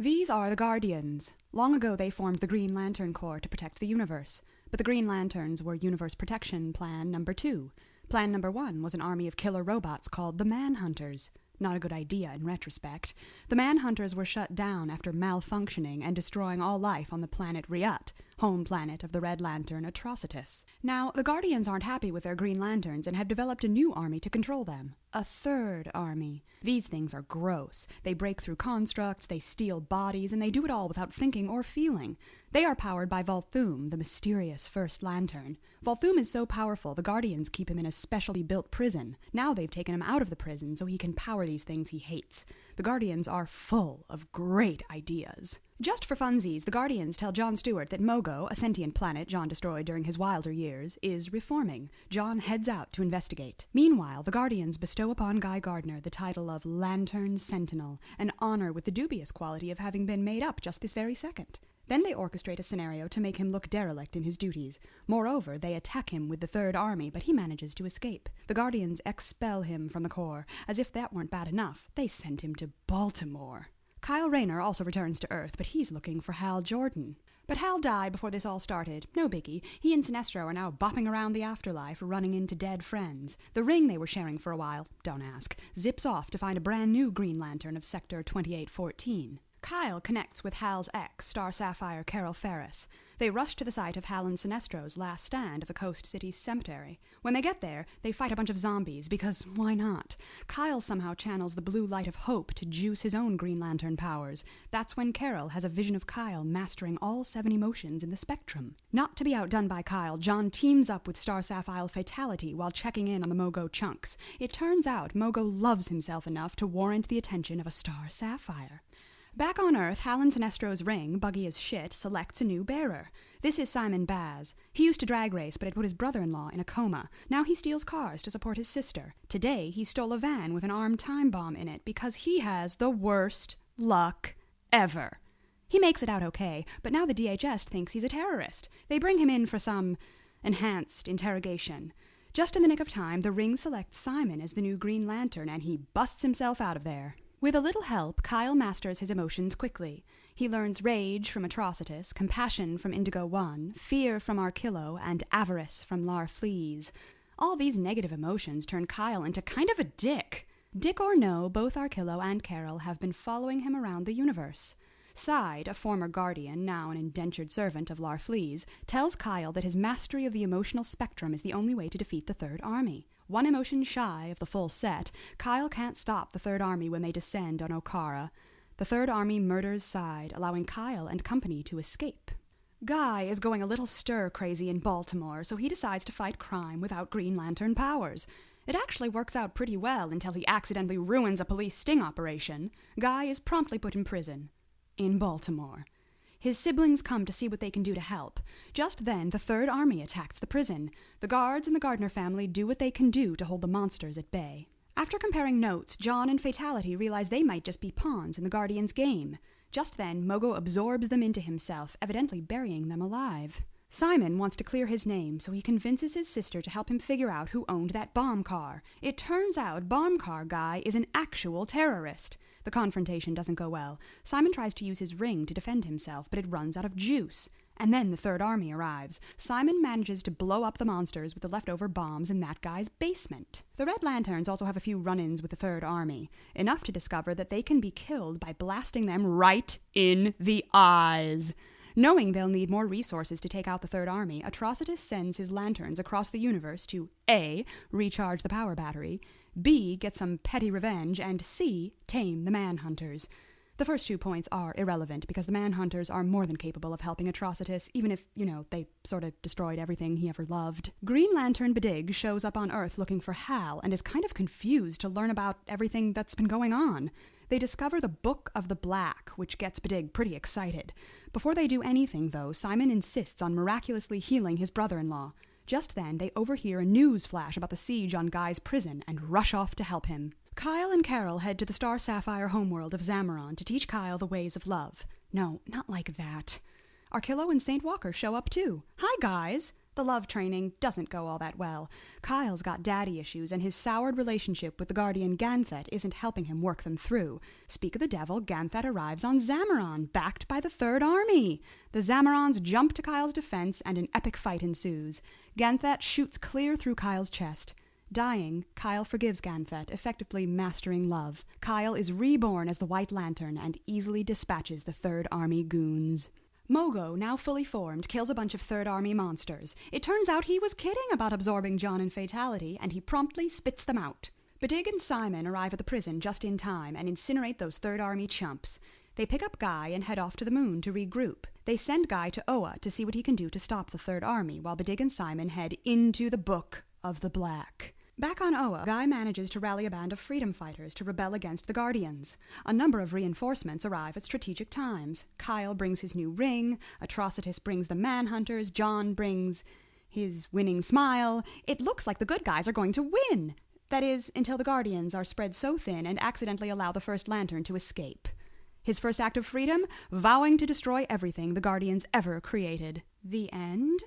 These are the Guardians. Long ago they formed the Green Lantern Corps to protect the universe. But the Green Lanterns were Universe Protection Plan Number 2. Plan Number 1 was an army of killer robots called the Manhunters. Not a good idea in retrospect. The Manhunters were shut down after malfunctioning and destroying all life on the planet Ryut, home planet of the Red Lantern Atrocitus. Now, the Guardians aren't happy with their Green Lanterns and have developed a new army to control them. A third army. These things are gross. They break through constructs, they steal bodies, and they do it all without thinking or feeling. They are powered by Volthoom, the mysterious first lantern. Volthoom is so powerful, the Guardians keep him in a specially built prison. Now they've taken him out of the prison so he can power these things he hates. The Guardians are full of great ideas. Just for funsies, the Guardians tell John Stewart that Mogo, a sentient planet John destroyed during his wilder years, is reforming. John heads out to investigate. Meanwhile, the Guardians bestow upon Guy Gardner the title of Lantern Sentinel, an honor with the dubious quality of having been made up just this very second. Then they orchestrate a scenario to make him look derelict in his duties. Moreover, they attack him with the Third Army, but he manages to escape. The Guardians expel him from the Corps. As if that weren't bad enough, they send him to Baltimore. Kyle Rayner also returns to Earth, but he's looking for Hal Jordan. But Hal died before this all started. No biggie. He and Sinestro are now bopping around the afterlife, running into dead friends. The ring they were sharing for a while, don't ask, zips off to find a brand new Green Lantern of Sector 2814. Kyle connects with Hal's ex, Star Sapphire Carol Ferris. They rush to the site of Hal and Sinestro's last stand at the Coast City Cemetery. When they get there, they fight a bunch of zombies, because why not? Kyle somehow channels the blue light of hope to juice his own Green Lantern powers. That's when Carol has a vision of Kyle mastering all 7 emotions in the spectrum. Not to be outdone by Kyle, John teams up with Star Sapphire Fatality while checking in on the Mogo chunks. It turns out Mogo loves himself enough to warrant the attention of a Star Sapphire. Back on Earth, Hal and Sinestro's ring, buggy as shit, selects a new bearer. This is Simon Baz. He used to drag race, but it put his brother-in-law in a coma. Now he steals cars to support his sister. Today, he stole a van with an armed time bomb in it because he has the worst luck ever. He makes it out okay, but now the DHS thinks he's a terrorist. They bring him in for some enhanced interrogation. Just in the nick of time, the ring selects Simon as the new Green Lantern, and he busts himself out of there. With a little help, Kyle masters his emotions quickly. He learns rage from Atrocitus, compassion from Indigo One, fear from Arkillo, and avarice from Larfleeze. All these negative emotions turn Kyle into kind of a dick. Dick or no, both Arkillo and Carol have been following him around the universe. Side, a former guardian, now an indentured servant of Larfleeze, tells Kyle that his mastery of the emotional spectrum is the only way to defeat the Third Army. 1 emotion shy of the full set, Kyle can't stop the Third Army when they descend on Okara. The Third Army murders Side, allowing Kyle and company to escape. Guy is going a little stir-crazy in Baltimore, so he decides to fight crime without Green Lantern powers. It actually works out pretty well until he accidentally ruins a police sting operation. Guy is promptly put in prison. In Baltimore. His siblings come to see what they can do to help. Just then, the Third Army attacks the prison. The guards and the Gardner family do what they can do to hold the monsters at bay. After comparing notes, John and Fatality realize they might just be pawns in the Guardians' game. Just then, Mogo absorbs them into himself, evidently burying them alive. Simon wants to clear his name, so he convinces his sister to help him figure out who owned that bomb car. It turns out Bomb Car Guy is an actual terrorist. The confrontation doesn't go well. Simon tries to use his ring to defend himself, but it runs out of juice. And then the Third Army arrives. Simon manages to blow up the monsters with the leftover bombs in that guy's basement. The Red Lanterns also have a few run-ins with the Third Army, enough to discover that they can be killed by blasting them right in the eyes. Knowing they'll need more resources to take out the Third Army, Atrocitus sends his lanterns across the universe to A. recharge the power battery, B. get some petty revenge, and C. tame the Manhunters. The first 2 points are irrelevant because the Manhunters are more than capable of helping Atrocitus, even if, they sort of destroyed everything he ever loved. Green Lantern Bedig shows up on Earth looking for Hal and is kind of confused to learn about everything that's been going on. They discover the Book of the Black, which gets Bedig pretty excited. Before they do anything, though, Simon insists on miraculously healing his brother-in-law. Just then, they overhear a news flash about the siege on Guy's prison and rush off to help him. Kyle and Carol head to the Star Sapphire homeworld of Zamaron to teach Kyle the ways of love. No, not like that. Arkillo and St. Walker show up too. Hi, guys! The love training doesn't go all that well. Kyle's got daddy issues, and his soured relationship with the guardian Ganthet isn't helping him work them through. Speak of the devil, Ganthet arrives on Zamaron, backed by the Third Army. The Zamarons jump to Kyle's defense, and an epic fight ensues. Ganthet shoots clear through Kyle's chest. Dying, Kyle forgives Ganthet, effectively mastering love. Kyle is reborn as the White Lantern and easily dispatches the Third Army goons. Mogo, now fully formed, kills a bunch of Third Army monsters. It turns out he was kidding about absorbing John and Fatality, and he promptly spits them out. Badig and Simon arrive at the prison just in time and incinerate those Third Army chumps. They pick up Guy and head off to the moon to regroup. They send Guy to Oa to see what he can do to stop the Third Army, while Badig and Simon head into the Book of the Black. Back on Oa, Guy manages to rally a band of freedom fighters to rebel against the Guardians. A number of reinforcements arrive at strategic times. Kyle brings his new ring, Atrocitus brings the Manhunters, John brings his winning smile. It looks like the good guys are going to win. That is, until the Guardians are spread so thin and accidentally allow the First Lantern to escape. His first act of freedom? Vowing to destroy everything the Guardians ever created. The end?